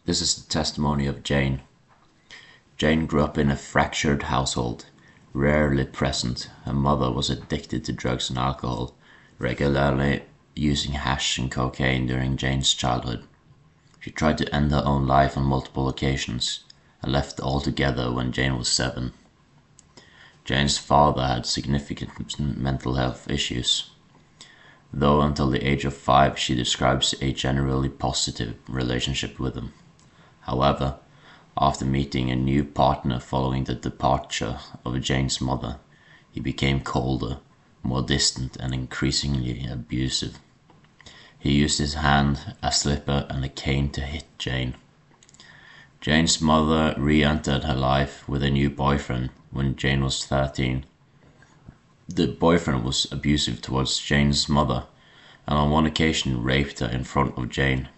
This is the testimony of Jane. Jane grew up in a fractured household, rarely present. Her mother was addicted to drugs and alcohol, regularly using hash and cocaine during Jane's childhood. She tried to end her own life on multiple occasions and left altogether when Jane was 7. Jane's father had significant mental health issues, though until the age of 5 she describes a generally positive relationship with him. However, after meeting a new partner following the departure of Jane's mother, he became colder, more distant, and increasingly abusive. He used his hand, a slipper, and a cane to hit Jane. Jane's mother re-entered her life with a new boyfriend when Jane was 13. The boyfriend was abusive towards Jane's mother, and on one occasion raped her in front of Jane.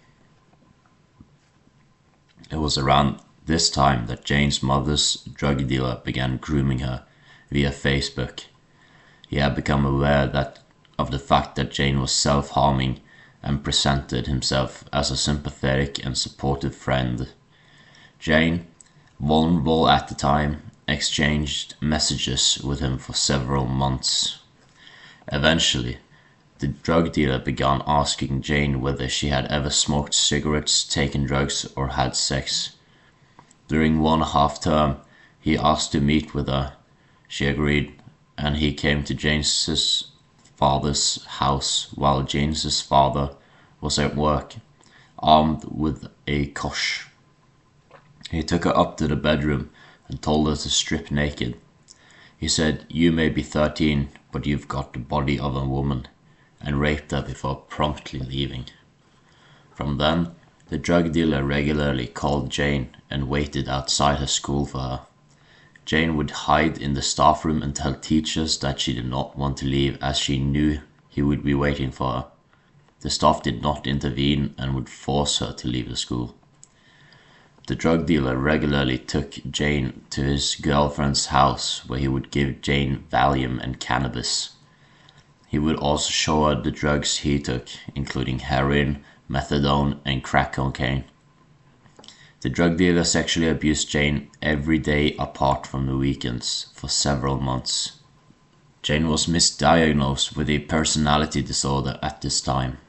It was around this time that Jane's mother's drug dealer began grooming her via Facebook. He had become aware of the fact that Jane was self-harming and presented himself as a sympathetic and supportive friend. Jane, vulnerable at the time, exchanged messages with him for several months. Eventually, the drug dealer began asking Jane whether she had ever smoked cigarettes, taken drugs, or had sex. During one half-term, he asked to meet with her. She agreed, and he came to Jane's father's house while Jane's father was at work, armed with a kosh. He took her up to the bedroom and told her to strip naked. He said, "You may be 13, but you've got the body of a woman," and raped her before promptly leaving. From then, the drug dealer regularly called Jane and waited outside her school for her. Jane would hide in the staff room and tell teachers that she did not want to leave as she knew he would be waiting for her. The staff did not intervene and would force her to leave the school. The drug dealer regularly took Jane to his girlfriend's house where he would give Jane Valium and cannabis. He would also show her the drugs he took, including heroin, methadone, and crack cocaine. The drug dealer sexually abused Jane every day apart from the weekends for several months. Jane was misdiagnosed with a personality disorder at this time.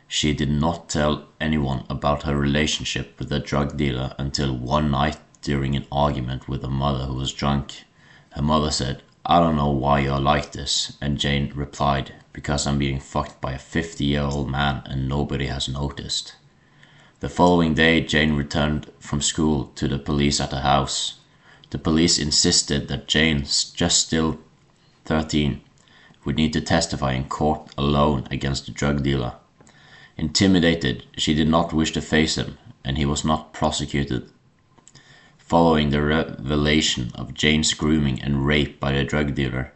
She did not tell anyone about her relationship with the drug dealer until one night during an argument with her mother who was drunk. Her mother said, "I don't know why you're like this," and Jane replied, "Because I'm being fucked by a 50-year-old man and nobody has noticed." The following day, Jane returned from school to the police at her house. The police insisted that Jane, just still 13, would need to testify in court alone against the drug dealer. Intimidated, she did not wish to face him, and he was not prosecuted. Following the revelation of Jane's grooming and rape by the drug dealer,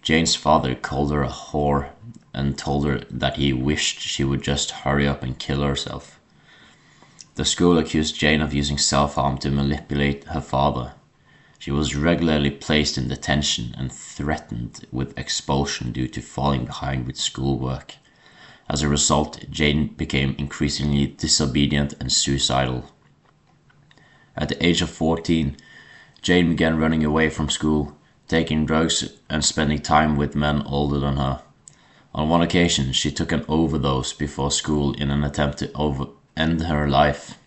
Jane's father called her a whore and told her that he wished she would just hurry up and kill herself. The school accused Jane of using self-harm to manipulate her father. She was regularly placed in detention and threatened with expulsion due to falling behind with schoolwork. As a result, Jane became increasingly disobedient and suicidal. At the age of 14, Jane began running away from school, taking drugs and spending time with men older than her. On one occasion, she took an overdose before school in an attempt to end her life.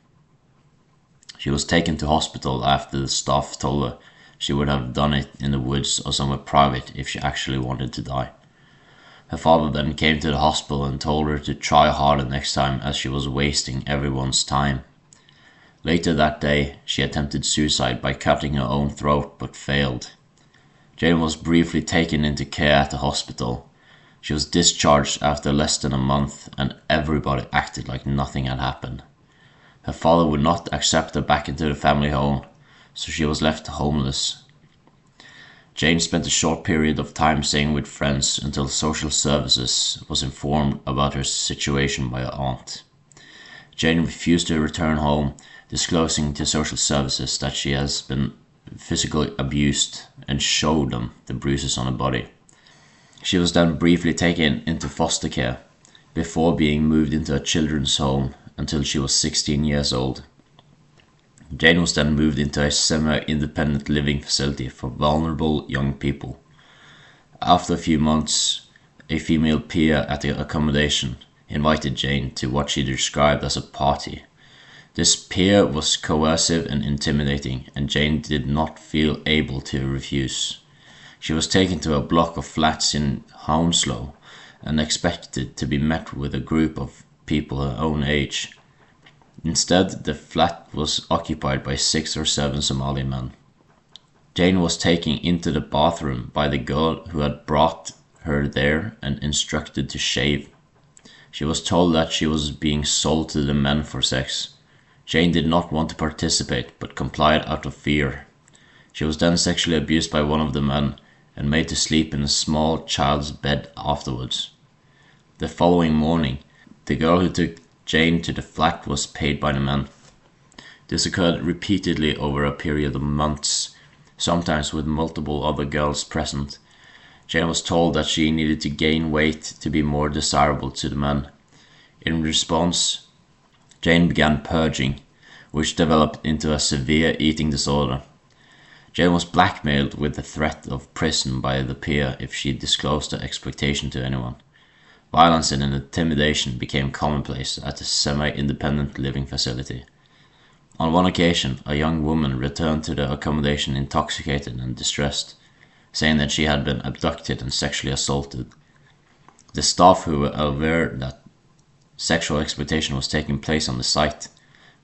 She was taken to hospital after the staff told her she would have done it in the woods or somewhere private if she actually wanted to die. Her father then came to the hospital and told her to try harder next time as she was wasting everyone's time. Later that day, she attempted suicide by cutting her own throat but failed. Jane was briefly taken into care at the hospital. She was discharged after less than a month and everybody acted like nothing had happened. Her father would not accept her back into the family home, so she was left homeless. Jane spent a short period of time staying with friends until social services was informed about her situation by her aunt. Jane refused to return home, disclosing to social services that she has been physically abused and showed them the bruises on her body. She was then briefly taken into foster care before being moved into a children's home until she was 16 years old. Jane was then moved into a semi-independent living facility for vulnerable young people. After a few months, a female peer at the accommodation invited Jane to what she described as a party. This peer was coercive and intimidating, and Jane did not feel able to refuse. She was taken to a block of flats in Hounslow and expected to be met with a group of people her own age. Instead, the flat was occupied by 6 or 7 Somali men. Jane was taken into the bathroom by the girl who had brought her there and instructed to shave. She was told that she was being sold to the men for sex. Jane did not want to participate, but complied out of fear. She was then sexually abused by one of the men and made to sleep in a small child's bed afterwards. The following morning, the girl who took Jane to the flat was paid by the men. This occurred repeatedly over a period of months, sometimes with multiple other girls present. Jane was told that she needed to gain weight to be more desirable to the men. In response, Jane began purging, which developed into a severe eating disorder. Jane was blackmailed with the threat of prison by the peer if she disclosed her exploitation to anyone. Violence and intimidation became commonplace at the semi-independent living facility. On one occasion, a young woman returned to the accommodation intoxicated and distressed, saying that she had been abducted and sexually assaulted. The staff, who were aware that sexual exploitation was taking place on the site,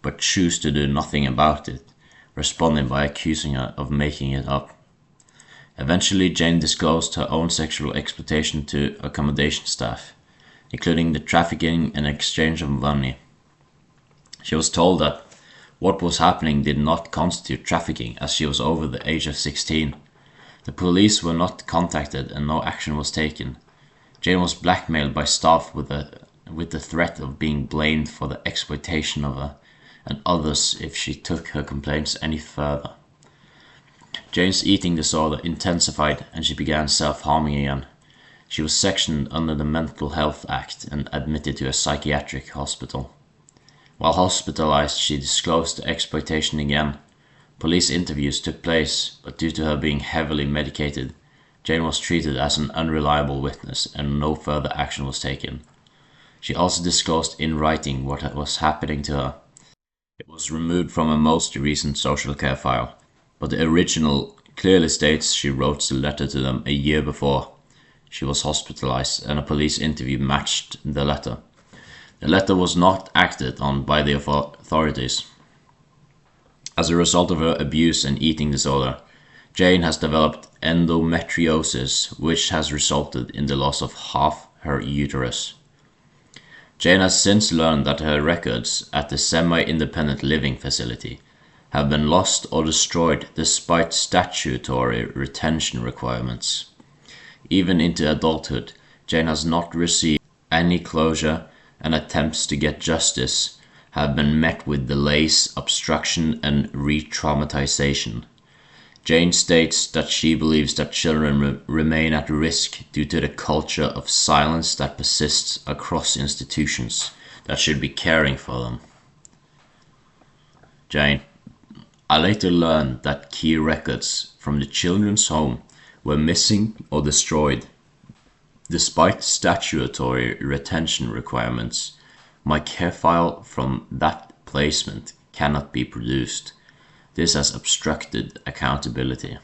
but chose to do nothing about it, responded by accusing her of making it up. Eventually, Jane disclosed her own sexual exploitation to accommodation staff, including the trafficking and exchange of money. She was told that what was happening did not constitute trafficking, as she was over the age of 16. The police were not contacted and no action was taken. Jane was blackmailed by staff with the threat of being blamed for the exploitation of her and others if she took her complaints any further. Jane's eating disorder intensified and she began self-harming again. She was sectioned under the Mental Health Act and admitted to a psychiatric hospital. While hospitalized, she disclosed the exploitation again. Police interviews took place, but due to her being heavily medicated, Jane was treated as an unreliable witness and no further action was taken. She also disclosed in writing what was happening to her. It was removed from a most recent social care file, but the original clearly states she wrote the letter to them a year before she was hospitalized, and a police interview matched the letter. The letter was not acted on by the authorities. As a result of her abuse and eating disorder, Jane has developed endometriosis, which has resulted in the loss of half her uterus. Jane has since learned that her records at the semi-independent living facility have been lost or destroyed despite statutory retention requirements. Even into adulthood, Jane has not received any closure, and attempts to get justice have been met with delays, obstruction, and re-traumatization. Jane states that she believes that children remain at risk due to the culture of silence that persists across institutions that should be caring for them. Jane: I later learned that key records from the children's home were missing or destroyed. Despite statutory retention requirements, my care file from that placement cannot be produced. This has obstructed accountability.